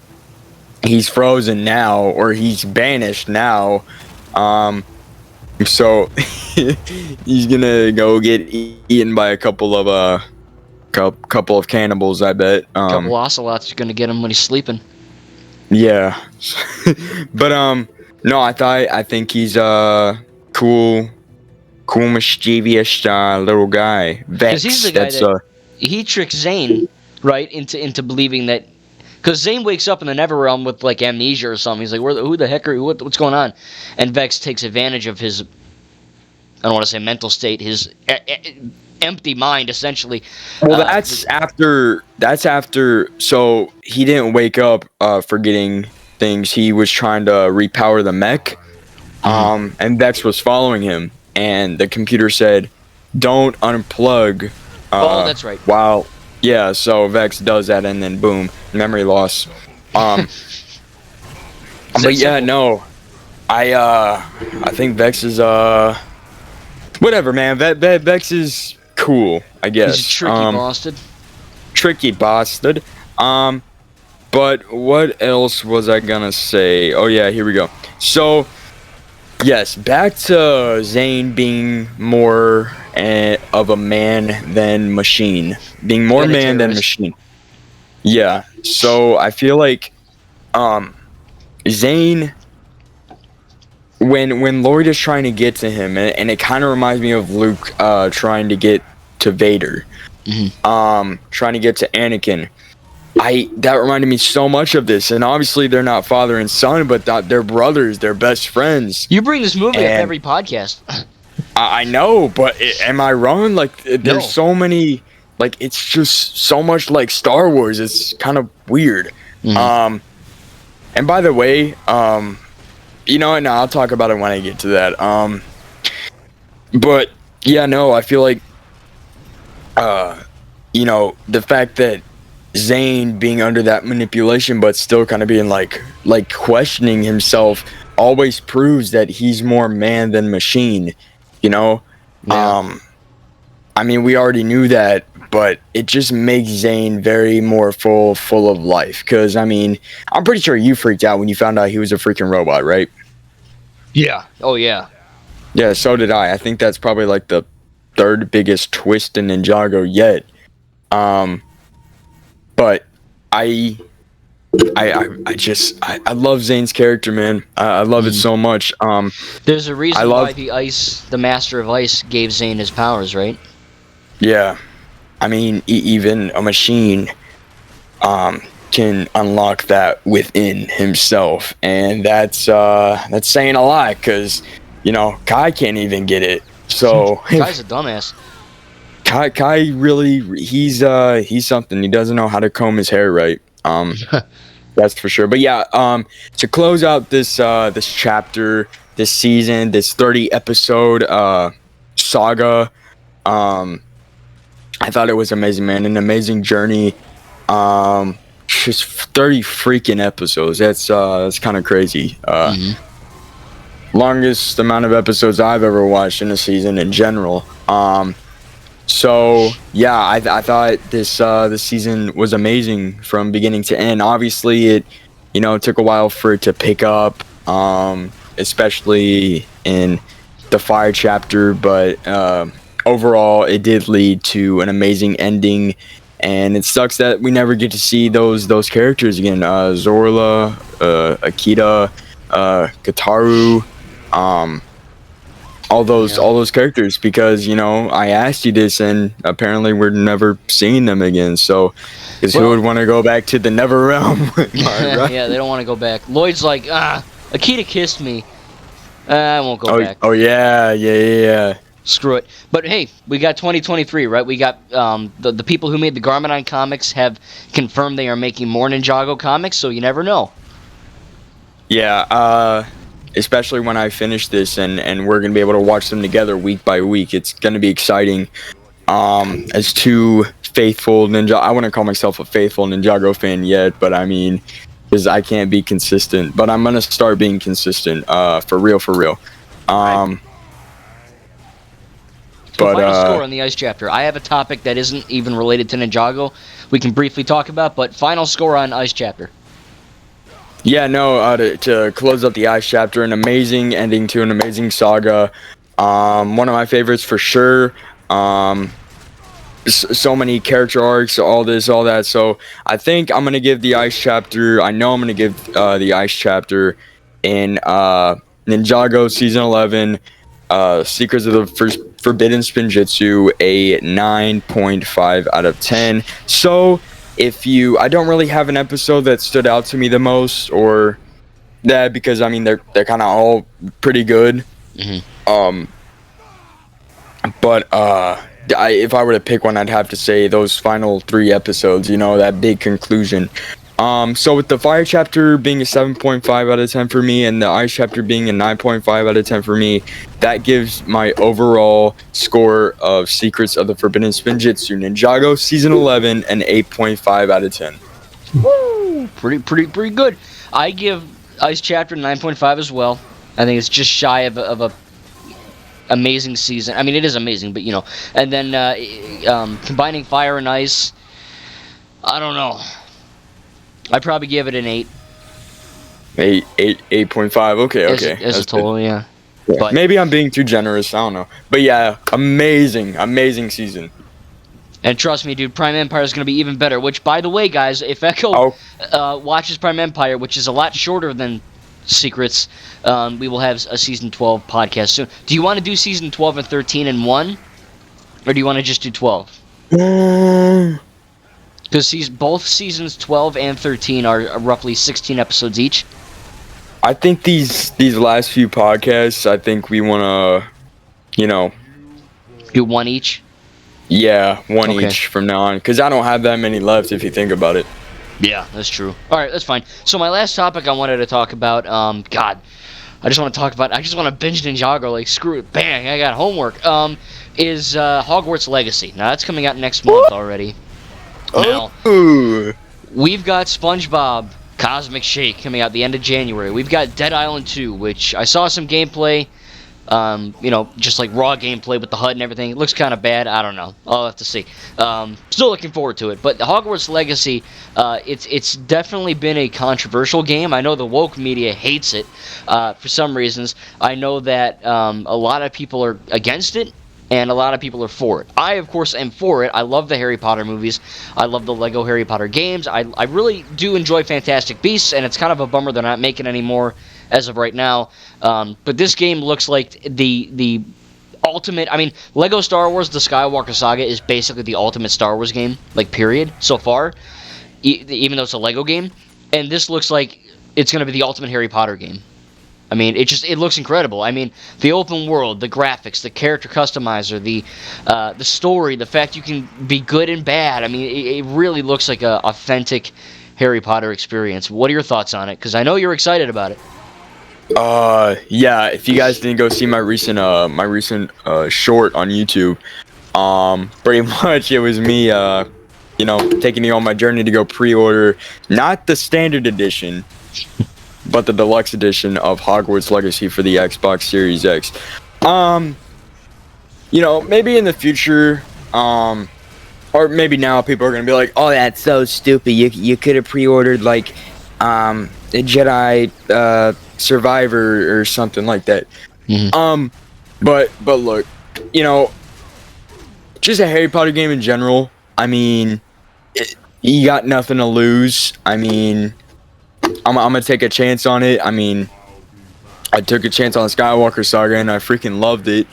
he's frozen now, or he's banished now. So he's gonna go get eaten by a couple of cannibals, I bet. A couple ocelots are gonna get him when he's sleeping. Yeah, but no, I think he's cool, mischievous little guy. Vex. Because he's the guy that he tricks Zane, right, into believing that. Because Zane wakes up in the Netherrealm with like amnesia or something. He's like, "Who the heck are you? What's going on?" And Vex takes advantage of his, I don't want to say mental state, his empty mind, essentially. Well, that's after. So he didn't wake up forgetting things. He was trying to repower the mech, and Vex was following him, and the computer said, "Don't unplug." Oh, that's right. Wow. Yeah, so Vex does that, and then boom, memory loss. But yeah, no, I think Vex is whatever, man. Vex is cool, I guess. He's a tricky bastard. Tricky bastard. But what else was I gonna say? Oh yeah, here we go. So yes, back to Zane being more of a man than machine. Being more man than machine. Yeah. So I feel like Zane, when Lloyd is trying to get to him, and it kind of reminds me of Luke trying to get to Vader, trying to get to Anakin. That reminded me so much of this, and obviously they're not father and son, but they're brothers, they're best friends. You bring this movie up every podcast. I know, but am I wrong? Like, there's so many, like, it's just so much like Star Wars. It's kind of weird. And by the way, you know what? No, I'll talk about it when I get to that. But yeah, no, I feel like, the fact that Zane being under that manipulation, but still kind of being like questioning himself, always proves that he's more man than machine. Yeah. I mean, we already knew that, but it just makes Zane very more full of life. Because I mean, I'm pretty sure you freaked out when you found out he was a freaking robot, right? Yeah. Oh yeah. Yeah. So did I. I think that's probably like the third biggest twist in Ninjago yet. But I love Zane's character, man. I love it so much. There's a reason why the Master of Ice gave Zane his powers, right? Yeah. I mean, even a machine can unlock that within himself, and that's saying a lot, because Kai can't even get it. So Kai's a dumbass. Kai really, he's something. He doesn't know how to comb his hair right. That's for sure. But yeah, to close out this chapter, this season, this 30 episode saga, I thought it was amazing, man. An amazing journey. Just 30 freaking episodes. That's kind of crazy. Longest amount of episodes I've ever watched in a season in general. So yeah, I thought this season was amazing from beginning to end. Obviously, it took a while for it to pick up, especially in the fire chapter. But overall, it did lead to an amazing ending. And it sucks that we never get to see those characters again. Zorla, Akita, Kataru. All those characters, because I asked you this, and apparently we're never seeing them again. So, because who would want to go back to the Netherrealm? Right? Yeah, they don't want to go back. Lloyd's like, Akita kissed me. I won't go back. Oh yeah. Screw it. But hey, we got 2023, right? We got the people who made the Garmadon comics have confirmed they are making more Ninjago comics, so you never know. Yeah. Especially when I finish this, and we're going to be able to watch them together week by week. It's going to be exciting. As two faithful I wouldn't call myself a faithful Ninjago fan yet, but I mean, because I can't be consistent. But I'm gonna start being consistent. For real, for real. So final score on the Ice chapter. I have a topic that isn't even related to Ninjago. We can briefly talk about, but final score on Ice chapter. Yeah, no. To close up the Ice chapter, an amazing ending to an amazing saga. One of my favorites for sure. So many character arcs, all this, all that. So I think I'm gonna give the Ice chapter. I know I'm gonna give the Ice chapter in Ninjago Season 11, Secrets of the Forbidden Spinjitzu, a 9.5 out of 10. So I don't really have an episode that stood out to me the most, or that, because I mean they're kind of all pretty good. But if I were to pick one, I'd have to say those final 3 episodes, that big conclusion. So with the Fire chapter being a 7.5 out of 10 for me, and the Ice chapter being a 9.5 out of 10 for me, that gives my overall score of Secrets of the Forbidden Spinjitzu Ninjago Season 11 an 8.5 out of 10. Woo! Pretty good. I give Ice chapter 9.5 as well. I think it's just shy of a amazing season. I mean, it is amazing, but and then combining Fire and Ice, I don't know. I'd probably give it an 8. 8.5. Okay. As a total, yeah. But maybe I'm being too generous. I don't know. But yeah, amazing season. And trust me, dude, Prime Empire is going to be even better. Which, by the way, guys, if Echo watches Prime Empire, which is a lot shorter than Secrets, we will have a Season 12 podcast soon. Do you want to do Season 12 and 13 in one? Or do you want to just do 12? Because both Seasons 12 and 13 are roughly 16 episodes each. I think these last few podcasts, I think we want to, do one each? Yeah, one each from now on. Because I don't have that many left if you think about it. Yeah, that's true. All right, that's fine. So my last topic I wanted to talk about, God, I just want to binge Ninjago, like, screw it, bang, I got homework, is Hogwarts Legacy. Now, that's coming out next month already. Now, we've got SpongeBob Cosmic Shake coming out the end of January. We've got Dead Island 2, which I saw some gameplay, just like raw gameplay with the HUD and everything. It looks kind of bad. I don't know. I'll have to see. Still looking forward to it. But Hogwarts Legacy, it's definitely been a controversial game. I know the woke media hates it for some reasons. I know that a lot of people are against it, and a lot of people are for it. I, of course, am for it. I love the Harry Potter movies. I love the Lego Harry Potter games. I really do enjoy Fantastic Beasts, and it's kind of a bummer they're not making any more as of right now. But this game looks like the ultimate... I mean, Lego Star Wars The Skywalker Saga is basically the ultimate Star Wars game, like, period, so far, even though it's a Lego game. And this looks like it's going to be the ultimate Harry Potter game. I mean, it looks incredible. I mean, the open world, the graphics, the character customizer, the story, the fact you can be good and bad. I mean, it really looks like a authentic Harry Potter experience. What are your thoughts on it? Because I know you're excited about it. Yeah. If you guys didn't go see my recent short on YouTube, pretty much it was me, taking you on my journey to go pre-order not the standard edition, but the deluxe edition of Hogwarts Legacy for the Xbox Series X. Maybe in the future, or maybe now, people are gonna be like, "Oh, that's so stupid. You could have pre-ordered like, a Jedi Survivor or something like that." But look, just a Harry Potter game in general. I mean, you got nothing to lose. I mean, I'm gonna take a chance on it. I mean, I took a chance on Skywalker Saga and I freaking loved it.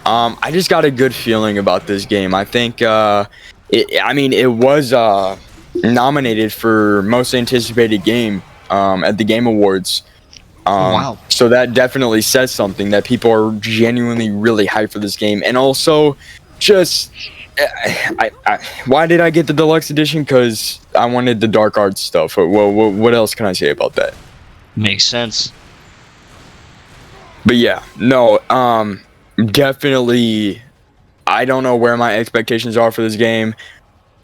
I just got a good feeling about this game. I think it was nominated for most anticipated game at the Game Awards. Wow. So that definitely says something, that people are genuinely really hyped for this game. And also, just why did I get the deluxe edition? Because I wanted the dark arts stuff. Well, what else can I say about that? Makes sense. But yeah, no, definitely, I don't know where my expectations are for this game.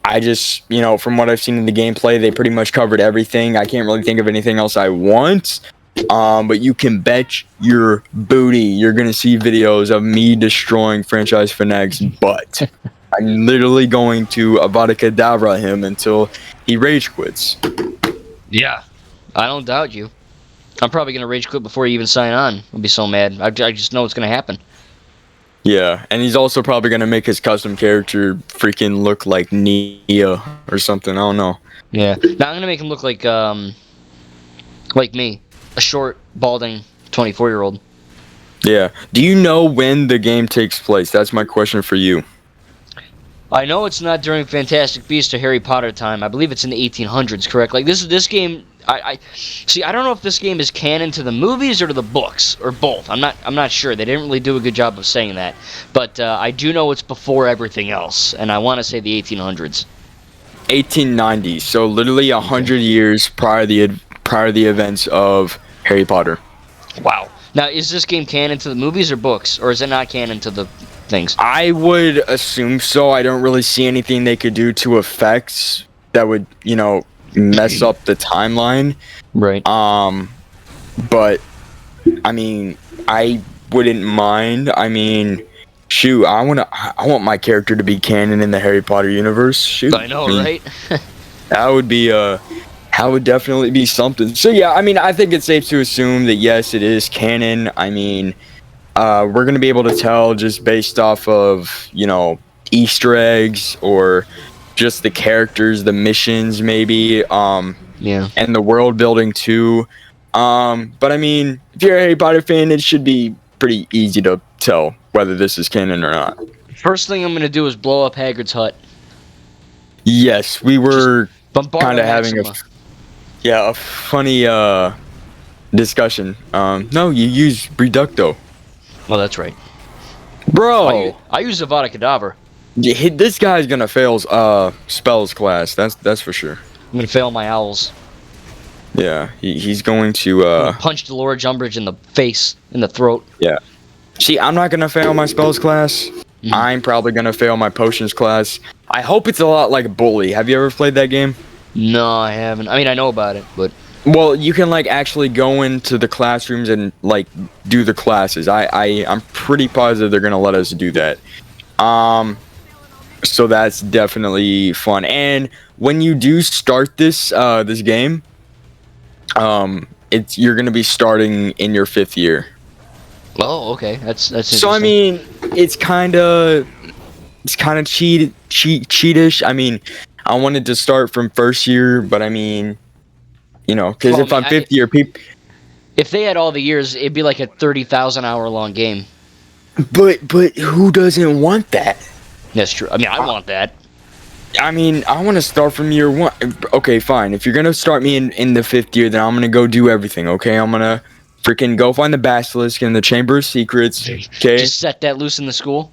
I just, from what I've seen in the gameplay, they pretty much covered everything. I can't really think of anything else I want. But you can bet your booty you're gonna see videos of me destroying Franchise Finag's butt. I'm literally going to Avada Kedavra him until he rage quits. Yeah, I don't doubt you. I'm probably gonna rage quit before you even sign on. I'll be so mad. I just know it's gonna happen. Yeah, and he's also probably gonna make his custom character freaking look like Nia or something. I don't know. Yeah. Now I'm gonna make him look like me, a short, balding 24-year-old. Yeah. Do you know when the game takes place? That's my question for you. I know it's not during Fantastic Beasts or Harry Potter time. I believe it's in the 1800s, correct? Like this game. I see. I don't know if this game is canon to the movies or to the books or both. I'm not sure. They didn't really do a good job of saying that. But I do know it's before everything else, and I want to say the 1800s. 1890s. So literally 100 years prior to the events of Harry Potter. Wow. Now, is this game canon to the movies or books, or is it not canon to the things? I would assume so. I don't really see anything they could do to effects that would, mess up the timeline. Right. But I mean, I wouldn't mind. I mean, shoot, I want my character to be canon in the Harry Potter universe. Shoot. I know, right? That would definitely be something. So yeah, I mean, I think it's safe to assume that yes, it is canon. I mean, we're gonna be able to tell just based off of, Easter eggs or just the characters, the missions maybe, Yeah. and the world building too. But I mean, if you're a Harry Potter fan, it should be pretty easy to tell whether this is canon or not. First thing I'm gonna do is blow up Hagrid's hut. Yes, we were Bombard kind of having a funny discussion. No, you use Reducto. Well, that's right. Bro, I use Avada Kedavra. this guy's gonna fail spells class. That's for sure. I'm gonna fail my owls. Yeah, he's going to Punch Dolores Umbridge in the face, in the throat. Yeah. See, I'm not gonna fail my spells class. Mhm. I'm probably gonna fail my potions class. I hope it's a lot like Bully. Have you ever played that game? No, I haven't. I mean, I know about it, but Well, you can actually go into the classrooms and do the classes. I'm pretty positive they're gonna let us do that. So that's definitely fun. And when you do start this game, you're gonna be starting in your 5th year. oh, okay, that's interesting. So I mean, it's kind of cheatish. I mean, I wanted to start from 1st year, but I mean, because Well, if I'm 5th year, people. if they had all the years, it'd be like a 30,000-hour long game. But who doesn't want that? That's true. I mean, I want that. I mean, I want to start from year 1. Okay, fine. If you're gonna start me in the 5th year, then I'm gonna go do everything. Okay, I'm gonna freaking go find the Basilisk in the Chamber of Secrets. Okay. Just set that loose in the school.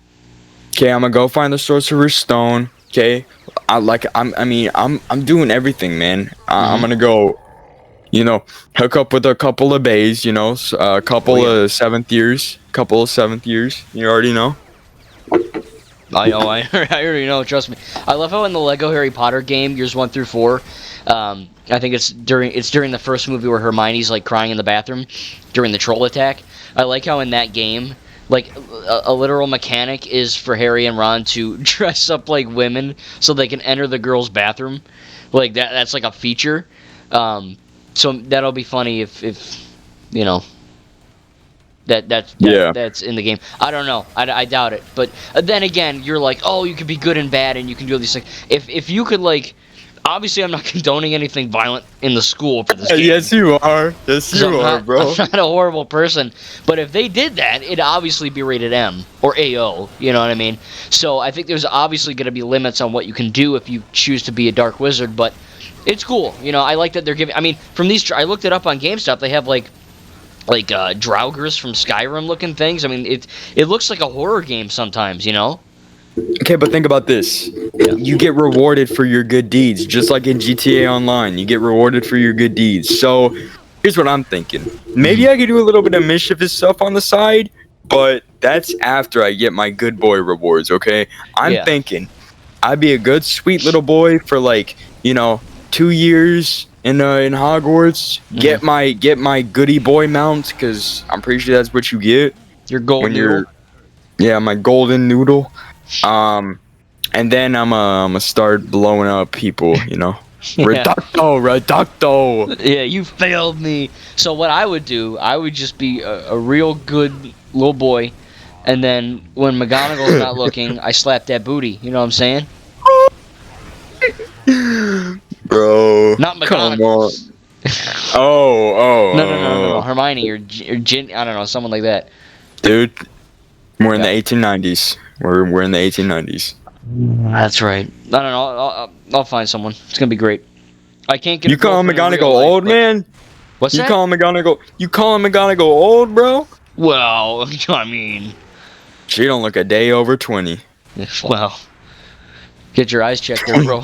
Okay, I'm gonna go find the Sorcerer's Stone. Okay, I'm doing everything, man. I'm gonna go, hook up with a couple of bays. A couple of 7th years. You already know. I know. I already know. Trust me. I love how in the Lego Harry Potter game, years 1 through 4, I think it's during the first movie where Hermione's like crying in the bathroom during the troll attack. I like how in that game, like a literal mechanic is for Harry and Ron to dress up like women so they can enter the girls' bathroom. Like that's like a feature. So that'll be funny if that's in the game. I don't know. I doubt it. But then again, you're like, oh, you can be good and bad, and you can do all these things. If you could obviously, I'm not condoning anything violent in the school for this game. Yes, you are. Yes, you are, bro. I'm not a horrible person. But if they did that, it'd obviously be rated M or AO. You know what I mean? So I think there's obviously going to be limits on what you can do if you choose to be a dark wizard. But it's cool. I like that they're giving. I mean, from these, I looked it up on GameStop. They have like Draugrs from Skyrim looking things. I mean, it looks like a horror game sometimes. Okay, but think about this. Yeah. You get rewarded for your good deeds, just like in GTA Online. You get rewarded for your good deeds. So, here's what I'm thinking. Maybe I could do a little bit of mischievous stuff on the side, but that's after I get my good boy rewards, okay? I'm thinking, I'd be a good sweet little boy for like 2 years in Hogwarts. Get my goody boy mount, because I'm pretty sure that's what you get Your gold when noodle. yeah, my golden noodle. And then I'm start blowing up people. Yeah. Reducto. Yeah, you failed me. So what I would do, I would just be a real good little boy, and then when McGonagall's not looking, I slap that booty. You know what I'm saying? Bro, Not come on. McGonagall. No. Oh. Hermione or Gin. I don't know, someone like that. Dude, we're in Yeah. the 1890s. We're in the 1890s. That's right. I don't know. I'll find someone. It's gonna be great. I can't get. You call McGonagall old, man? What's You that? calling McGonagall old, bro? Well, I mean, She don't look a day over 20. well, get your eyes checked there, bro.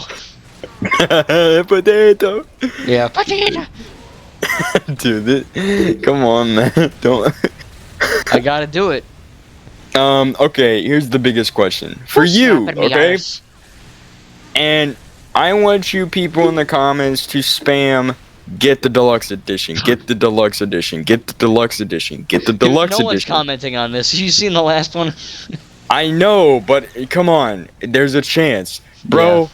Potato. Yeah. Potato. Dude, come on, man. Don't. I gotta do it. Okay, here's the biggest question. For you, Slapping me, okay? guys. And I want you people in the comments to spam get the deluxe edition, get the deluxe edition, get the deluxe edition, get the Dude, deluxe no one's edition. commenting on this. You seen the last one? I know, but come on, there's a chance. Bro,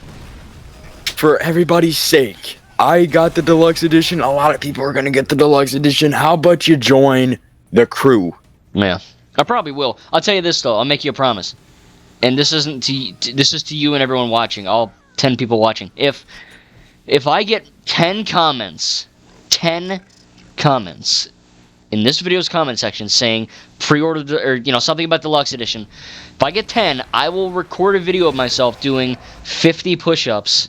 for everybody's sake, I got the deluxe edition. A lot of people are going to get the deluxe edition. How about you join the crew? Yeah. I probably will. I'll tell you this though. I'll make you a promise. And this isn't this is to you and everyone watching. All 10 people watching. If I get 10 comments in this video's comment section saying pre-order or something about deluxe edition, if I get 10, I will record a video of myself doing 50 push-ups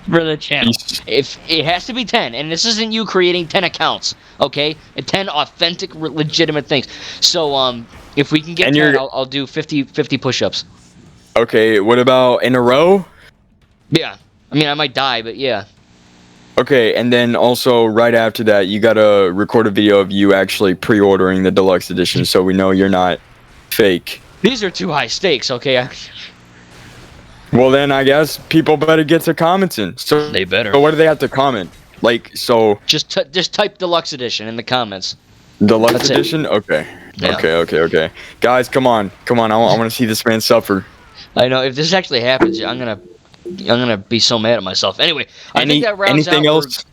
for the channel. If it has to be 10, and this isn't you creating 10 accounts, okay? And 10 authentic, legitimate things. So, if we can get 10, I'll do 50 push-ups. Okay, what about in a row? Yeah. I mean, I might die, but yeah. Okay, and then also right after that, you gotta record a video of you actually pre-ordering the deluxe edition, so we know you're not fake. These are too high stakes, okay? Well, then I guess people better get to commenting. So They better. So what do they have to comment? Just type deluxe edition in the comments. Deluxe That's edition? Okay. Yeah. Okay. Guys, come on. I want to see this man suffer. I know if this actually happens, I'm gonna be so mad at myself. Anyway, I think that rounds anything out. else?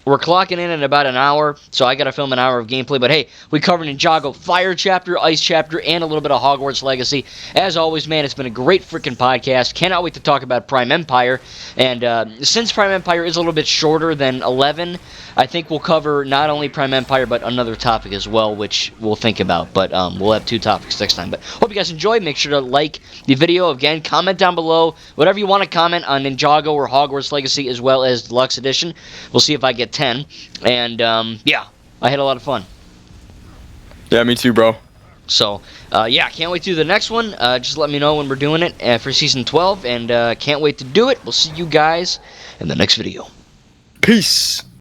We're clocking in about an hour, so I gotta film an hour of gameplay. But hey, we covered Ninjago Fire Chapter, Ice Chapter, and a little bit of Hogwarts Legacy. As always, man, it's been a great freaking podcast. Cannot wait to talk about Prime Empire. And since Prime Empire is a little bit shorter than 11, I think we'll cover not only Prime Empire, but another topic as well, which we'll think about. But we'll have 2 topics next time. But hope you guys enjoyed. Make sure to like the video. Again, comment down below. Whatever you want to comment on Ninjago or Hogwarts Legacy, as well as Deluxe Edition. We'll see if I get 10. And, yeah, I had a lot of fun. Yeah, me too, bro. So, yeah, can't wait to do the next one. Just let me know when we're doing it for Season 12. And can't wait to do it. We'll see you guys in the next video. Peace.